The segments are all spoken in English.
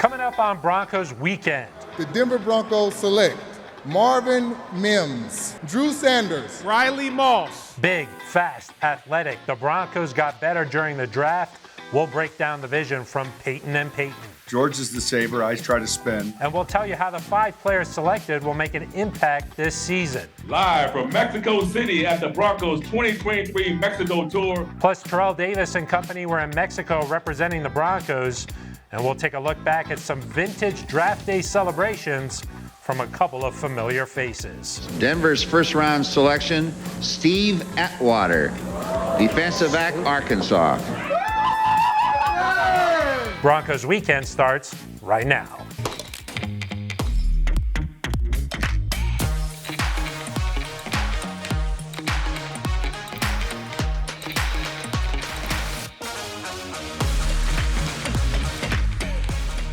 Coming up on Broncos Weekend. The Denver Broncos select Marvin Mims, Drew Sanders, Riley Moss. Big, fast, athletic. The Broncos got better during the draft. We'll break down the vision from Peyton and Peyton. George is the saver. I try to spin. And we'll tell you how the 5 players selected will make an impact this season. Live from Mexico City at the Broncos 2023 Mexico Tour. Plus, Terrell Davis and company were in Mexico representing the Broncos. And we'll take a look back at some vintage draft day celebrations from a couple of familiar faces. Denver's first-round selection, Steve Atwater, defensive back, Arkansas. Broncos Weekend starts right now.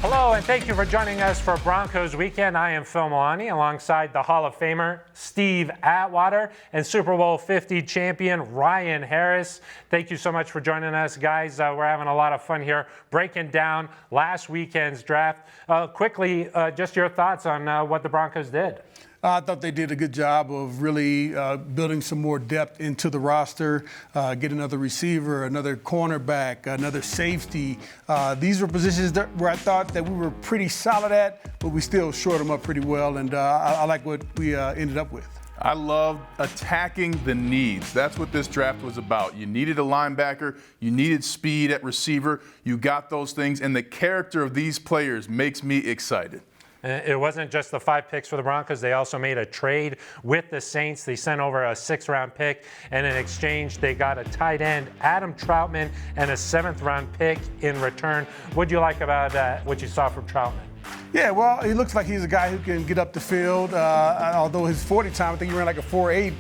Hello, and thank you for joining us for Broncos Weekend. I am Phil Milani, alongside the Hall of Famer Steve Atwater and Super Bowl 50 champion Ryan Harris. Thank you so much for joining us, guys. We're having a lot of fun here breaking down last weekend's draft. Quickly, just your thoughts on what the Broncos did. I thought they did a good job of really building some more depth into the roster, get another receiver, another cornerback, another safety. These were positions where I thought that we were pretty solid at, but we still shored them up pretty well, and I like what we ended up with. I love attacking the needs. That's what this draft was about. You needed a linebacker. You needed speed at receiver. You got those things, and the character of these players makes me excited. It wasn't just the 5 picks for the Broncos. They also made a trade with the Saints. They sent over a 6th-round pick, and in exchange, they got a tight end, Adam Troutman, and a 7th-round pick in return. What do you like about what you saw from Troutman? Yeah, well, he looks like he's a guy who can get up the field. Although his 40 time, I think he ran like a 4.8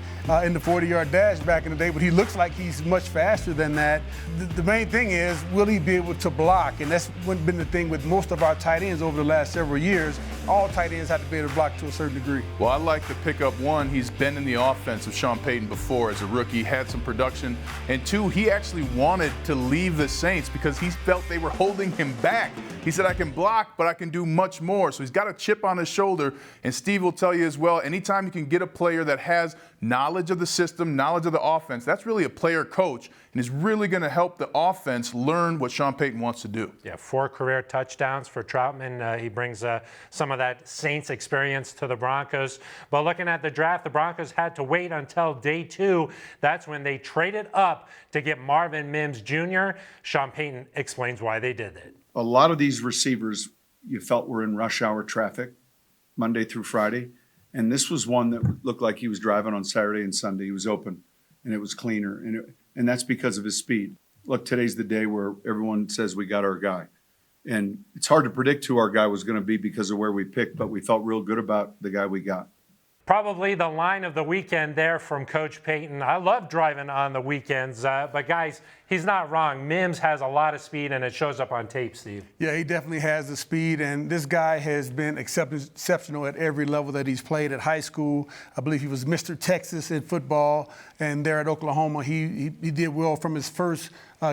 in the 40-yard dash back in the day, but he looks like he's much faster than that. The main thing is, will he be able to block? And that's been the thing with most of our tight ends over the last several years. All tight ends have to be able to block to a certain degree. Well, I like to pick up 1, he's been in the offense of Sean Payton before as a rookie, had some production. And 2, he actually wanted to leave the Saints because he felt they were holding him back. He said, I can block, but I can do much more. So he's got a chip on his shoulder. And Steve will tell you as well, anytime you can get a player that has knowledge of the system, knowledge of the offense, that's really a player coach, and is really going to help the offense learn what Sean Payton wants to do. Yeah, 4 career touchdowns for Troutman. He brings some of that Saints experience to the Broncos. But looking at the draft, the Broncos had to wait until day 2. That's when they traded up to get Marvin Mims Jr. Sean Payton explains why they did it. A lot of these receivers you felt were in rush hour traffic Monday through Friday. And this was one that looked like he was driving on Saturday and Sunday. He was open, and it was cleaner. And that's because of his speed. Look, today's the day where everyone says we got our guy. And it's hard to predict who our guy was going to be because of where we picked, but we felt real good about the guy we got. Probably the line of the weekend there from Coach Payton. I love driving on the weekends, but guys, he's not wrong. Mims has a lot of speed, and it shows up on tape, Steve. Yeah, he definitely has the speed, and this guy has been exceptional at every level that he's played at high school. I believe he was Mr. Texas in football, and there at Oklahoma, he did well from his first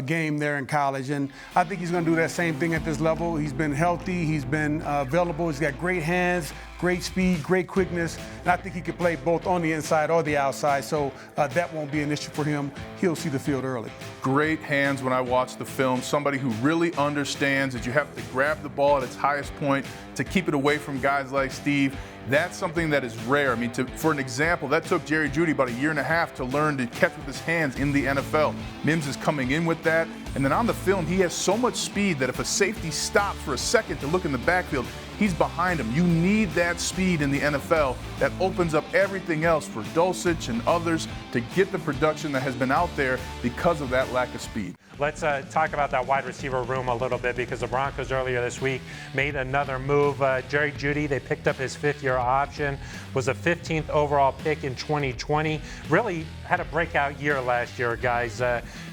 game there in college. And I think he's going to do that same thing at this level. He's been healthy. He's been available. He's got great hands, great speed, great quickness. And I think he can play both on the inside or the outside. So that won't be an issue for him. He'll see the field early. Great hands when I watch the film. Somebody who really understands that you have to grab the ball at its highest point to keep it away from guys like Steve. That's something that is rare. I mean, for an example, that took Jerry Jeudy about 1.5 years to learn to catch with his hands in the NFL. Mims is coming in with that. And then on the film, he has so much speed that if a safety stops for a second to look in the backfield, he's behind him. You need that speed in the NFL. That opens up everything else for Dulcich and others to get the production that has been out there because of that lack of speed. Let's talk about that wide receiver room a little bit, because the Broncos earlier this week made another move. Jerry Jeudy, they picked up his 5th-year option, was a 15th overall pick in 2020. Really had a breakout year last year, guys.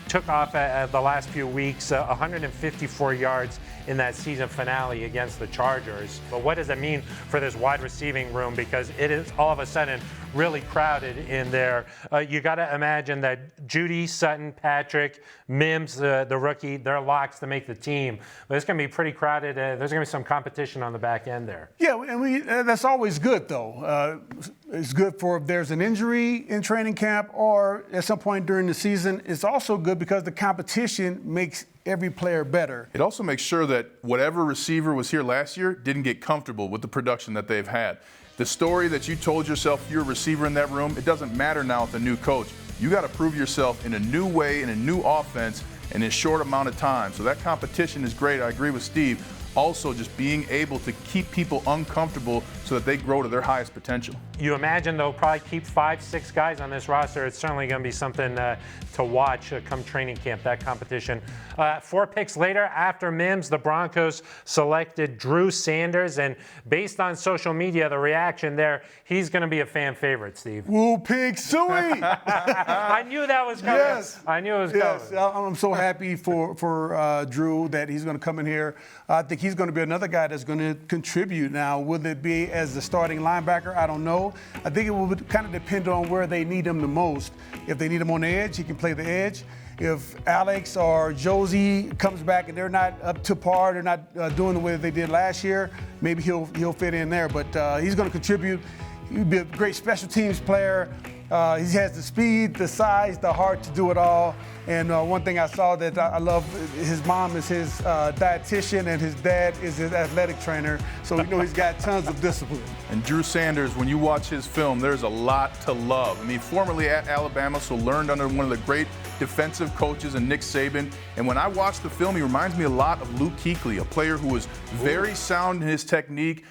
took off the last few weeks, 154 yards in that season finale against the Chargers. But what does it mean for this wide receiving room? Because it is all of a sudden really crowded in there. You got to imagine that Judy, Sutton, Patrick, Mims, the rookie, they're locks to make the team. But it's going to be pretty crowded. There's going to be some competition on the back end there. Yeah, and that's always good, though. It's good for if there's an injury in training camp or at some point during the season. It's also good because the competition makes every player better. It also makes sure that whatever receiver was here last year didn't get comfortable with the production that they've had. The story that you told yourself you're a receiver in that room, it doesn't matter now with a new coach. You got to prove yourself in a new way, in a new offense, and in a short amount of time. So that competition is great. I agree with Steve. Also, just being able to keep people uncomfortable so that they grow to their highest potential. You imagine they'll probably keep 5-6 guys on this roster. It's certainly going to be something to watch come training camp, that competition. 4 picks later, after Mims, the Broncos selected Drew Sanders. And based on social media, the reaction there, he's going to be a fan favorite, Steve. Woo, pig suey! I knew that was coming. Yes. I knew it was yes. coming. I'm so happy for Drew that he's going to come in here. I think he's going to be another guy that's going to contribute. Now, will it be as the starting linebacker? I don't know. I think it will kind of depend on where they need him the most. If they need him on the edge, he can play the edge. If Alex or Josie comes back and they're not up to par, they're not doing the way they did last year, maybe he'll fit in there. But he's going to contribute. He'll be a great special teams player. He has the speed, the size, the heart to do it all. And one thing I saw that I love, his mom is his dietitian and his dad is his athletic trainer. So we know he's got tons of discipline. And Drew Sanders, when you watch his film, there's a lot to love. I mean, formerly at Alabama, so learned under one of the great defensive coaches and Nick Saban. And when I watch the film, he reminds me a lot of Luke Kuechly, a player who was very sound in his technique,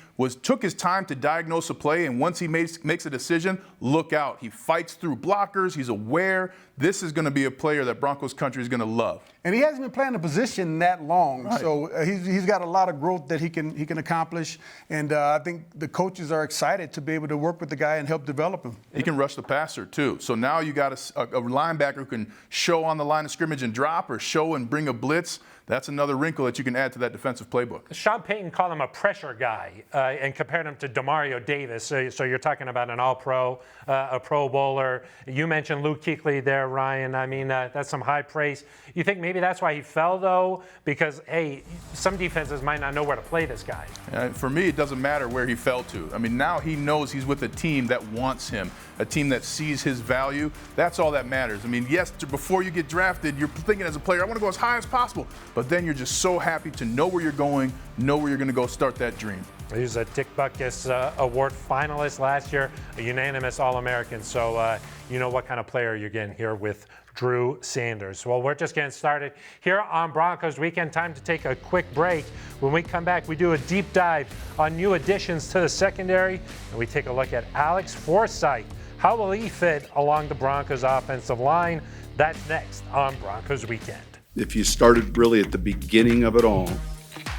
took his time to diagnose a play, and once he makes a decision, look out. He fights through blockers. He's aware. This is going to be a player that Broncos country is going to love. And he hasn't been playing the position that long, right. So he's got a lot of growth that he can accomplish. And I think the coaches are excited to be able to work with the guy and help develop him. He can rush the passer too. So now you got a linebacker who can show on the line of scrimmage and drop, or show and bring a blitz. That's another wrinkle that you can add to that defensive playbook. Sean Payton called him a pressure guy and compared him to Demario Davis. So you're talking about an all-pro, a Pro Bowler. You mentioned Luke Kuechly there, Ryan. I mean, that's some high praise. You think maybe that's why he fell, though? Because, hey, some defenses might not know where to play this guy. For me, it doesn't matter where he fell to. I mean, now he knows he's with a team that wants him, a team that sees his value. That's all that matters. I mean, yes, before you get drafted, you're thinking as a player, I want to go as high as possible. But then you're just so happy to know where you're going, know where you're going to go start that dream. He was a Dick Butkus Award finalist last year, a unanimous All-American. So you know what kind of player you're getting here with Drew Sanders. Well, we're just getting started here on Broncos Weekend. Time to take a quick break. When we come back, we do a deep dive on new additions to the secondary, and we take a look at Alex Forsythe. How will he fit along the Broncos offensive line? That's next on Broncos Weekend. If you started really at the beginning of it all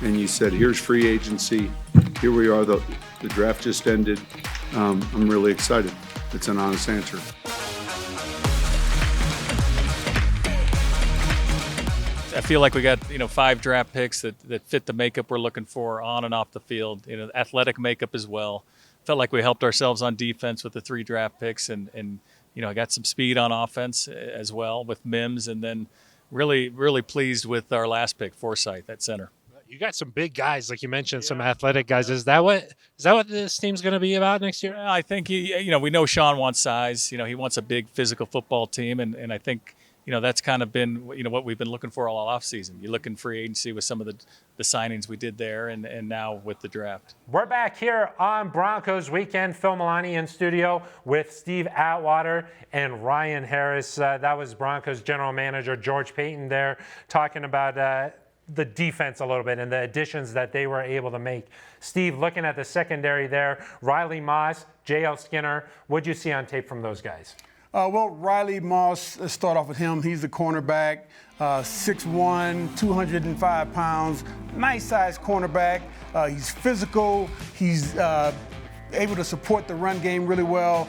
and you said, here's free agency, here we are, the draft just ended, I'm really excited. It's an honest answer. I feel like we got 5 draft picks that fit the makeup we're looking for on and off the field. Athletic makeup as well. Felt like we helped ourselves on defense with the 3 draft picks, and I got some speed on offense as well with Mims, and then really pleased with our last pick, Forsythe, at center. You got some big guys, like you mentioned, some athletic guys. Is that what this team's going to be about next year? I think we know Sean wants size. He wants a big physical football team, and I think that's kind of been what we've been looking for all offseason. You look in free agency with some of the signings we did there, and now with the draft. We're back here on Broncos Weekend. Phil Milani in studio with Steve Atwater and Ryan Harris. That was Broncos general manager George Payton there talking about the defense a little bit and the additions that they were able to make. Steve, looking at the secondary there, Riley Moss, J.L. Skinner, what'd you see on tape from those guys? Well, Riley Moss, let's start off with him. He's the cornerback, 6'1", 205 pounds, nice-sized cornerback. He's physical. He's able to support the run game really well.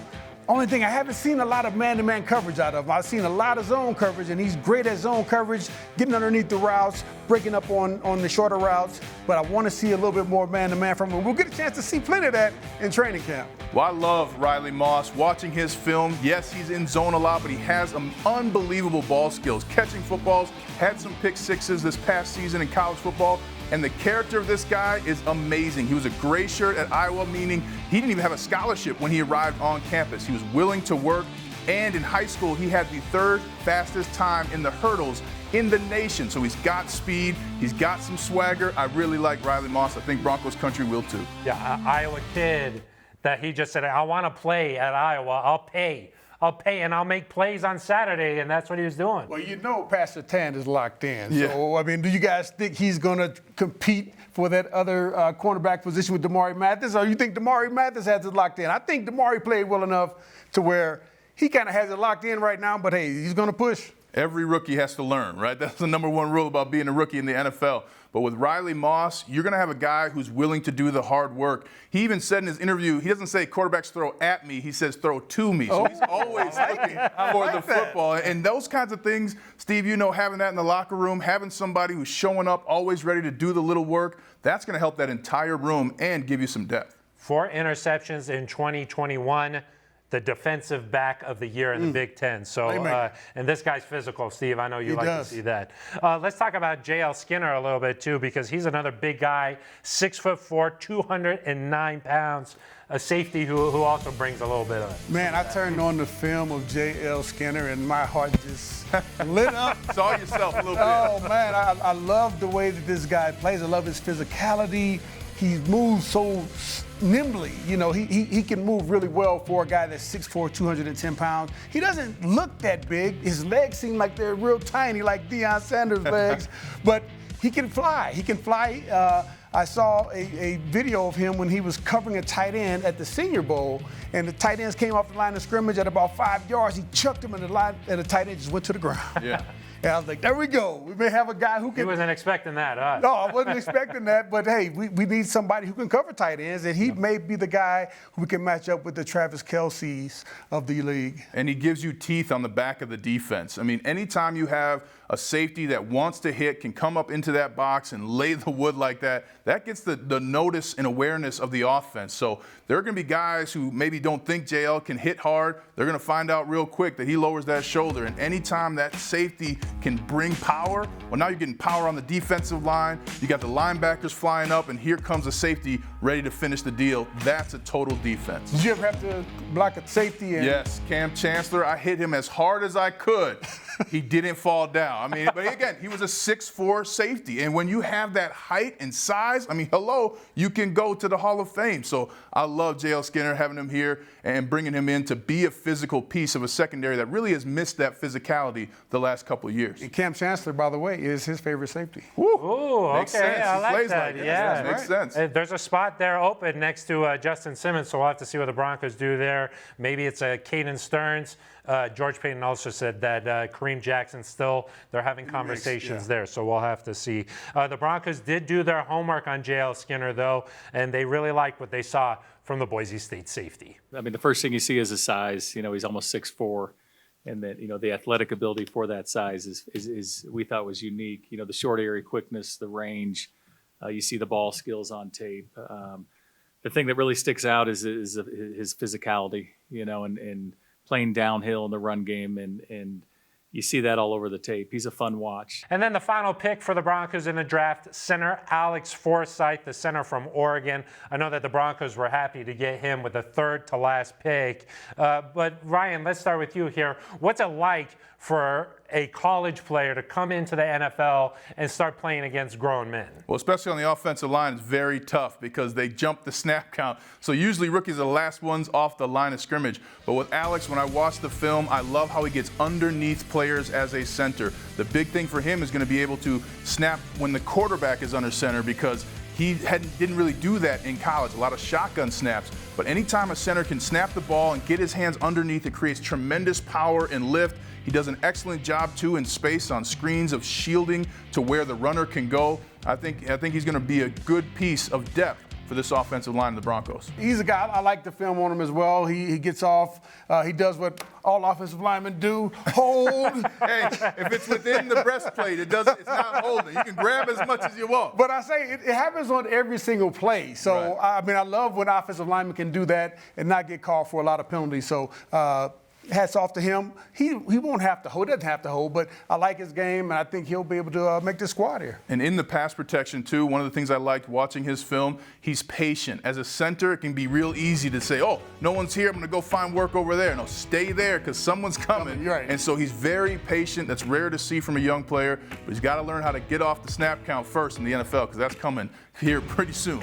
Only thing, I haven't seen a lot of man-to-man coverage out of him. I've seen a lot of zone coverage, and he's great at zone coverage, getting underneath the routes, breaking up on the shorter routes. But I want to see a little bit more man-to-man from him. We'll get a chance to see plenty of that in training camp. Well, I love Riley Moss. Watching his film, yes, he's in zone a lot, but he has unbelievable ball skills. Catching footballs, had some pick sixes this past season in college football. And the character of this guy is amazing. He was a gray shirt at Iowa, meaning he didn't even have a scholarship when he arrived on campus. He was willing to work, and in high school, he had the 3rd fastest time in the hurdles in the nation. So he's got speed, he's got some swagger. I really like Riley Moss. I think Broncos country will too. Yeah, Iowa kid that he just said, I want to play at Iowa. I'll pay, and I'll make plays on Saturday, and that's what he was doing. Well, you know Pastor Tan is locked in. Yeah. So, I mean, do you guys think he's going to compete for that other cornerback position with Damari Mathis, or you think Damari Mathis has it locked in? I think Damari played well enough to where he kind of has it locked in right now, but hey, he's going to push. Every rookie has to learn, right? That's the number one rule about being a rookie in the NFL. But with Riley Moss, you're going to have a guy who's willing to do the hard work. He even said in his interview, he doesn't say quarterbacks throw at me, he says throw to me. So he's always looking for the football. And those kinds of things, Steve, you know, having that in the locker room, having somebody who's showing up, always ready to do the little work, that's going to help that entire room and give you some depth. 4 interceptions in 2021. The defensive back of the year in the Big Ten. So, and this guy's physical, Steve. I know you like to see that. Let's talk about J.L. Skinner a little bit, too, because he's another big guy, 6'4", 209 pounds, a safety who also brings a little bit of it. Man, I turned on the film of J.L. Skinner, and my heart just lit up. Saw yourself a little bit. Oh, man, I love the way that this guy plays. I love his physicality. He moves so nimbly. You know, he can move really well for a guy that's 6'4", 210 pounds. He doesn't look that big. His legs seem like they're real tiny, like Deion Sanders' legs. But he can fly. He can fly. I saw a video of him when he was covering a tight end at the Senior Bowl, and the tight ends came off the line of scrimmage at about 5 yards. He chucked him in the line, and the tight end just went to the ground. Yeah. And I was like, there we go. We may have a guy who can. He wasn't expecting that, huh? No, I wasn't expecting that. But, hey, we need somebody who can cover tight ends, and he may be the guy who can match up with the Travis Kelce's of the league. And he gives you teeth on the back of the defense. I mean, anytime you have a safety that wants to hit, can come up into that box and lay the wood like that, that gets the notice and awareness of the offense. So there are going to be guys who maybe don't think JL can hit hard. They're going to find out real quick that he lowers that shoulder. And anytime that safety can bring power, well, now you're getting power on the defensive line. You got the linebackers flying up, and here comes a safety ready to finish the deal. That's a total defense. Did you ever have to block a safety? Yes, Cam Chancellor, I hit him as hard as I could. He didn't fall down. I mean, but again, he was a 6'4" safety. And when you have that height and size, I mean, hello, you can go to the Hall of Fame. So I love J.L. Skinner having him here and bringing him in to be a physical piece of a secondary that really has missed that physicality the last couple of years. And Cam Chancellor, by the way, is his favorite safety. Ooh, Makes okay, sense. I He like plays that. like Yeah, that. Makes sense. There's a spot there open next to Justin Simmons, so we'll have to see what the Broncos do there. Maybe it's Caden Stearns. George Payton also said that Kareem Jackson still, they're having conversations there, so we'll have to see. The Broncos did do their homework on J.L. Skinner, though, and they really liked what they saw from the Boise State safety. I mean, the first thing you see is his size. You know, he's almost 6'4", and that, you know, the athletic ability for that size is we thought was unique. You know, the short area quickness, the range. You see the ball skills on tape. The thing that really sticks out is his physicality. You know, and playing downhill in the run game, and you see that all over the tape. He's a fun watch. And then the final pick for the Broncos in the draft, center Alex Forsythe, the center from Oregon. I know that the Broncos were happy to get him with the third to last pick. But Ryan, let's start with you here. What's it like for a college player to come into the NFL and start playing against grown men? Well, especially on the offensive line, it's very tough because they jump the snap count. So usually rookies are the last ones off the line of scrimmage. But with Alex, when I watch the film, I love how he gets underneath players as a center. The big thing for him is going to be able to snap when the quarterback is under center, because he didn't really do that in college, a lot of shotgun snaps. But anytime a center can snap the ball and get his hands underneath, it creates tremendous power and lift. He does an excellent job, too, in space on screens of shielding to where the runner can go. I think he's going to be a good piece of depth for this offensive line of the Broncos. He's a guy, I like the film on him as well. He gets off, he does what all offensive linemen do, hold. Hey, if it's within the breastplate, it's not holding. You can grab as much as you want. But I say it happens on every single play. So, Right. I mean, I love when offensive linemen can do that and not get called for a lot of penalties. So, hats off to him. He won't have to hold, doesn't have to hold, but I like his game, and I think he'll be able to make this squad here. And in the pass protection, too, one of the things I liked watching his film, he's patient. As a center, it can be real easy to say, oh, no one's here, I'm going to go find work over there. No, stay there because someone's coming. Right. And so he's very patient. That's rare to see from a young player, but he's got to learn how to get off the snap count first in the NFL because that's coming here pretty soon.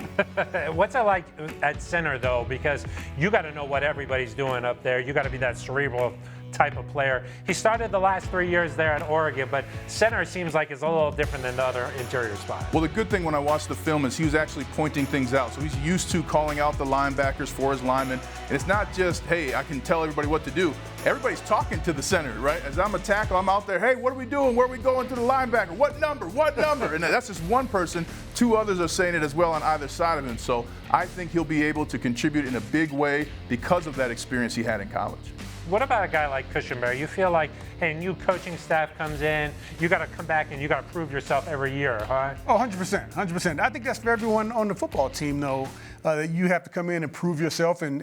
What's it like at center, though? Because you got to know what everybody's doing up there. You got to be that cerebral type of player. He started the last 3 years there at Oregon, but center seems like it's a little different than the other interior spots. Well, the good thing when I watched the film is he was actually pointing things out. So he's used to calling out the linebackers for his linemen. And it's not just, hey, I can tell everybody what to do. Everybody's talking to the center, right? As I'm a tackle, I'm out there, hey, what are we doing? Where are we going to the linebacker? What number? What number? And that's just one person. Two others are saying it as well on either side of him. So I think he'll be able to contribute in a big way because of that experience he had in college. What about a guy like Cushenberry? You feel like, hey, new coaching staff comes in, you got to come back and you got to prove yourself every year, huh? Oh, 100%, 100%. I think that's for everyone on the football team, though. You have to come in and prove yourself, and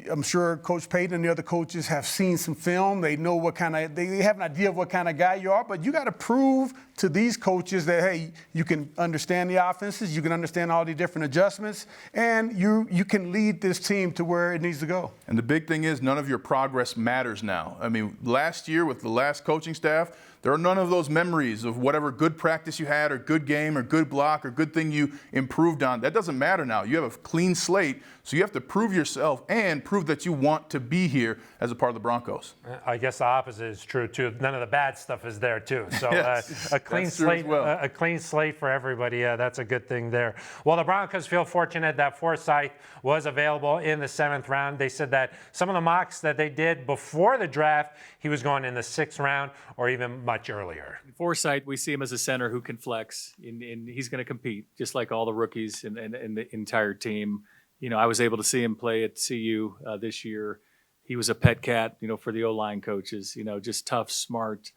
I'm sure Coach Payton and the other coaches have seen some film. They know they have an idea of what kind of guy you are, but you got to prove to these coaches that, hey, you can understand the offenses, you can understand all the different adjustments, and you can lead this team to where it needs to go. And the big thing is none of your progress matters now. I mean, last year with the last coaching staff, there are none of those memories of whatever good practice you had or good game or good block or good thing you improved on. That doesn't matter now. You have a clean slate, so you have to prove yourself and prove that you want to be here as a part of the Broncos. I guess the opposite is true, too. None of the bad stuff is there, too. So Yes, a clean that's true as slate, well. a clean slate for everybody. That's a good thing there. Well, the Broncos feel fortunate that Forsythe was available in the 7th round. They said that some of the mocks that they did before the draft, he was going in the 6th round or even much earlier. Forsythe, we see him as a center who can flex, and he's going to compete just like all the rookies and the entire team. You know, I was able to see him play at CU this year. He was a pet cat, for the O-line coaches. Just tough, smart.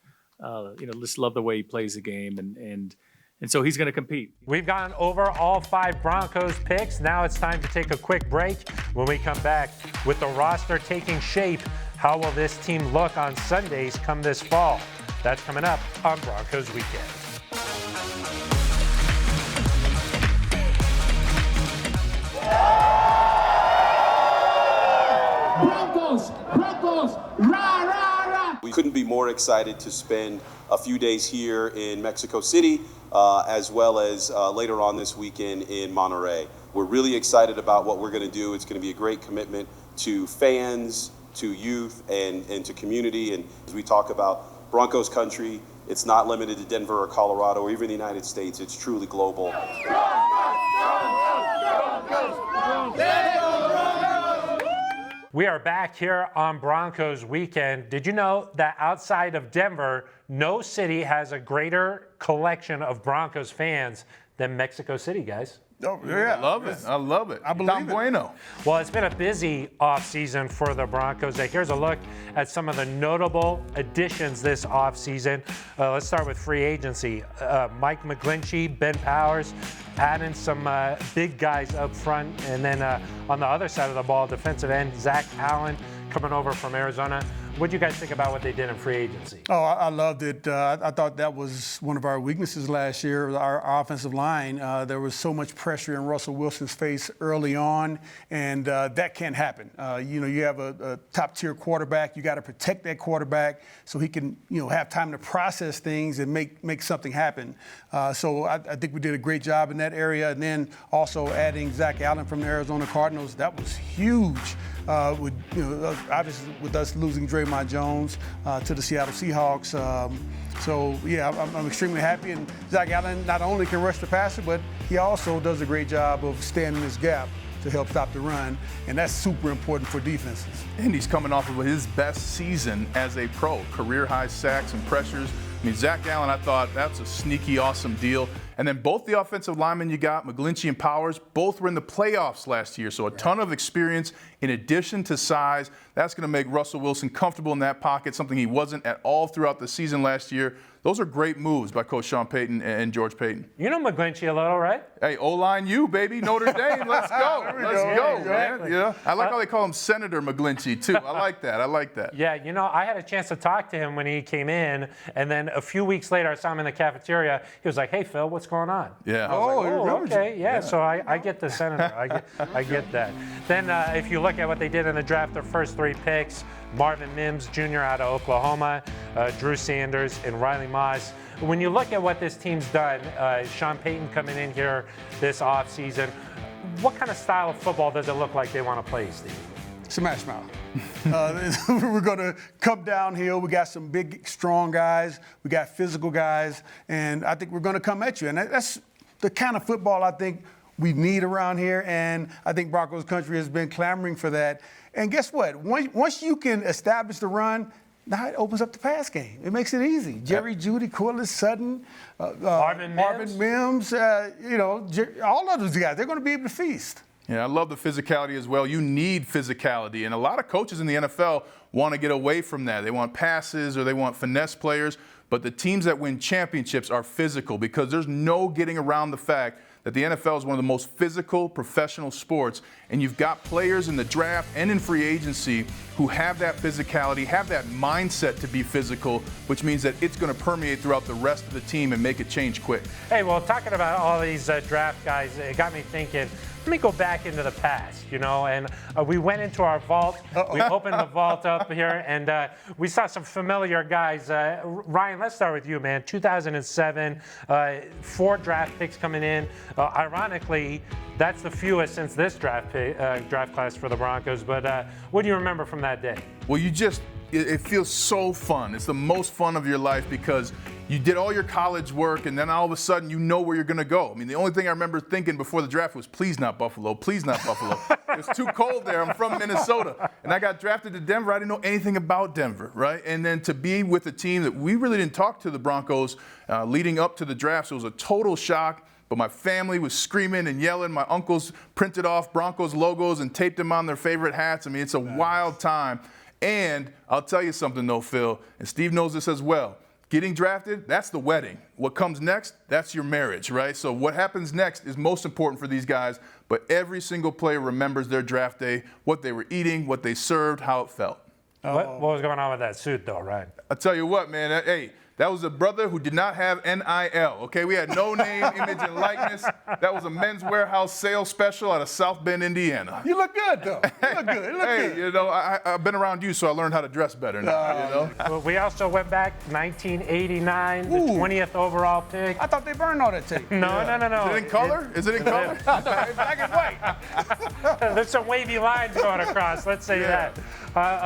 Just love the way he plays the game, and so he's going to compete. We've gone over all 5 Broncos picks. Now it's time to take a quick break. When we come back, with the roster taking shape, how will this team look on Sundays come this fall? That's coming up on Broncos Weekend. Broncos, rah, rah, rah. We couldn't be more excited to spend a few days here in Mexico City, as well as later on this weekend in Monterey. We're really excited about what we're going to do. It's going to be a great commitment to fans, to youth, and to community. And as we talk about Broncos country, it's not limited to Denver or Colorado or even the United States. It's truly global. We are back here on Broncos Weekend. Did you know that outside of Denver, no city has a greater collection of Broncos fans than Mexico City, guys? Oh, yeah. I love it. I love it. I believe Tom it. Bueno. Well, it's been a busy offseason for the Broncos. Here's a look at some of the notable additions this offseason. Let's start with free agency. Mike McGlinchey, Ben Powers, adding some big guys up front. And then on the other side of the ball, defensive end, Zach Allen coming over from Arizona. What do you guys think about what they did in free agency? Oh, I loved it. I thought that was one of our weaknesses last year, our offensive line. There was so much pressure in Russell Wilson's face early on, and that can't happen. You have a top-tier quarterback. You got to protect that quarterback so he can, have time to process things and make something happen. So I think we did a great job in that area. And then also adding Zach Allen from the Arizona Cardinals, that was huge. Obviously with us losing Draymond Jones to the Seattle Seahawks. So I'm extremely happy. And Zach Allen not only can rush the passer, but he also does a great job of standing his gap to help stop the run, and that's super important for defenses. And he's coming off of his best season as a pro, career high sacks and pressures. I mean, Zach Allen, I thought that's a sneaky, awesome deal. And then both the offensive linemen you got, McGlinchey and Powers, both were in the playoffs last year. So a ton of experience in addition to size. That's going to make Russell Wilson comfortable in that pocket, something he wasn't at all throughout the season last year. Those are great moves by Coach Sean Payton and George Payton. You know McGlinchey a little, right? Hey, O-line you, baby. Notre Dame, let's go. Let's go, exactly. man. Yeah. I like how they call him Senator McGlinchey, too. I like that. I like that. Yeah, you know, I had a chance to talk to him when he came in, and then a few weeks later I saw him in the cafeteria. He was like, "Hey, Phil, what's going on?" Yeah. I was like, remembers you. okay. Yeah, so I get the Senator. I get that. Then if you look at what they did in the draft, their first 3 picks, Marvin Mims Jr. out of Oklahoma, Drew Sanders, and Riley Moss. When you look at what this team's done, Sean Payton coming in here this offseason, what kind of style of football does it look like they want to play, Steve? Smash mouth. We're going to come downhill. We got some big, strong guys. We got physical guys. And I think we're going to come at you. And that's the kind of football I think we need around here. And I think Broncos country has been clamoring for that. And guess what? Once you can establish the run, now it opens up the pass game. It makes it easy. Jerry Jeudy, Corliss Sutton, Marvin Mims, all of those guys, they're going to be able to feast. Yeah, I love the physicality as well. You need physicality. And a lot of coaches in the NFL want to get away from that. They want passes or they want finesse players. But the teams that win championships are physical because there's no getting around the fact that the NFL is one of the most physical professional sports. And you've got players in the draft and in free agency who have that physicality, have that mindset to be physical, which means that it's going to permeate throughout the rest of the team and make it change quick. Hey, well, talking about all these draft guys, it got me thinking, let me go back into the past, and we went into our vault. We opened the vault up here, and we saw some familiar guys. Ryan, let's start with you, man. 2007, 4 draft picks coming in. Ironically, that's the fewest since this draft class for the Broncos. But what do you remember from that day? Well, it feels so fun. It's the most fun of your life because you did all your college work and then all of a sudden you know where you're going to go. I mean, the only thing I remember thinking before the draft was, please not Buffalo, please not Buffalo. It's too cold there. I'm from Minnesota. And I got drafted to Denver. I didn't know anything about Denver, right? And then to be with a team that we really didn't talk to the Broncos leading up to the draft, so it was a total shock. But my family was screaming and yelling. My uncles printed off Broncos logos and taped them on their favorite hats. I mean, it's a wild time. And I'll tell you something, though, Phil, and Steve knows this as well. Getting drafted, that's the wedding. What comes next, that's your marriage, right? So what happens next is most important for these guys, but every single player remembers their draft day, what they were eating, what they served, how it felt. What was going on with that suit, though, Ryan? I'll tell you what, man, that was a brother who did not have NIL, okay? We had no name, image, and likeness. That was a Men's Warehouse sales special out of South Bend, Indiana. You look good, though. You look good. You look good. I've been around you, so I learned how to dress better now, Well, we also went back 1989, the 20th overall pick. I thought they burned all that tape. No. Is it in color? Is it in color? Black and white. There's some wavy lines going across, let's say that.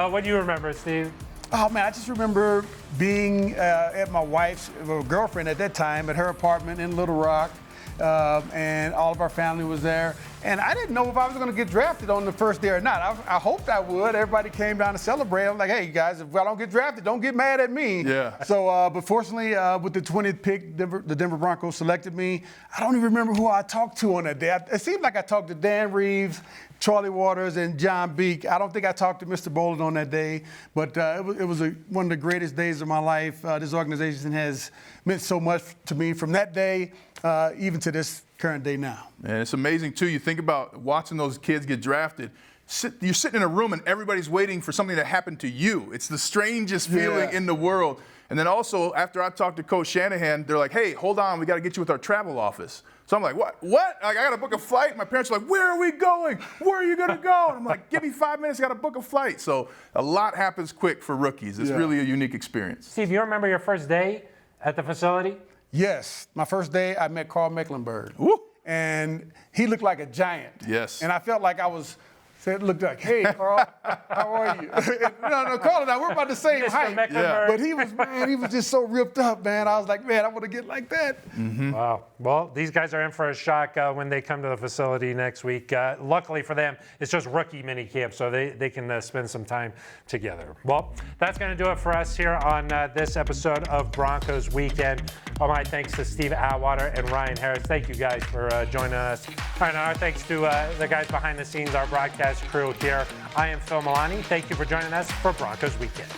What do you remember, Steve? Oh, man, I just remember being at my wife's girlfriend at that time at her apartment in Little Rock, and all of our family was there. And I didn't know if I was going to get drafted on the first day or not. I hoped I would. Everybody came down to celebrate. I was like, hey, guys, if I don't get drafted, don't get mad at me. Yeah. So, but fortunately, with the 20th pick, the Denver Broncos selected me. I don't even remember who I talked to on that day. It seemed like I talked to Dan Reeves, Charlie Waters, and John Beek. I don't think I talked to Mr. Bolden on that day, but it was one of the greatest days of my life. This organization has meant so much to me from that day even to this current day now. And it's amazing, too. You think about watching those kids get drafted. You're sitting in a room and everybody's waiting for something to happen to you. It's the strangest feeling in the world. And then also, after I talked to Coach Shanahan, they're like, hey, hold on, we got to get you with our travel office. So I'm like, what? Like, I got to book a flight? My parents are like, where are we going? Where are you going to go? And I'm like, give me 5 minutes, I got to book a flight. So a lot happens quick for rookies. It's really a unique experience. Steve, you remember your first day at the facility? Yes. My first day, I met Carl Mecklenburg. Woo. And he looked like a giant. Yes. And I felt like I was... It looked like, hey, Carl, how are you? no, Carl and I, we're about the same height. But he was just so ripped up, man. I was like, man, I want to get like that. Mm-hmm. Wow. Well, these guys are in for a shock when they come to the facility next week. Luckily for them, it's just rookie mini camp, so they can spend some time together. Well, that's going to do it for us here on this episode of Broncos Weekend. All my thanks to Steve Atwater and Ryan Harris. Thank you guys for joining us. All right, our thanks to the guys behind the scenes, our broadcast crew here. I am Phil Milani. Thank you for joining us for Broncos Weekend.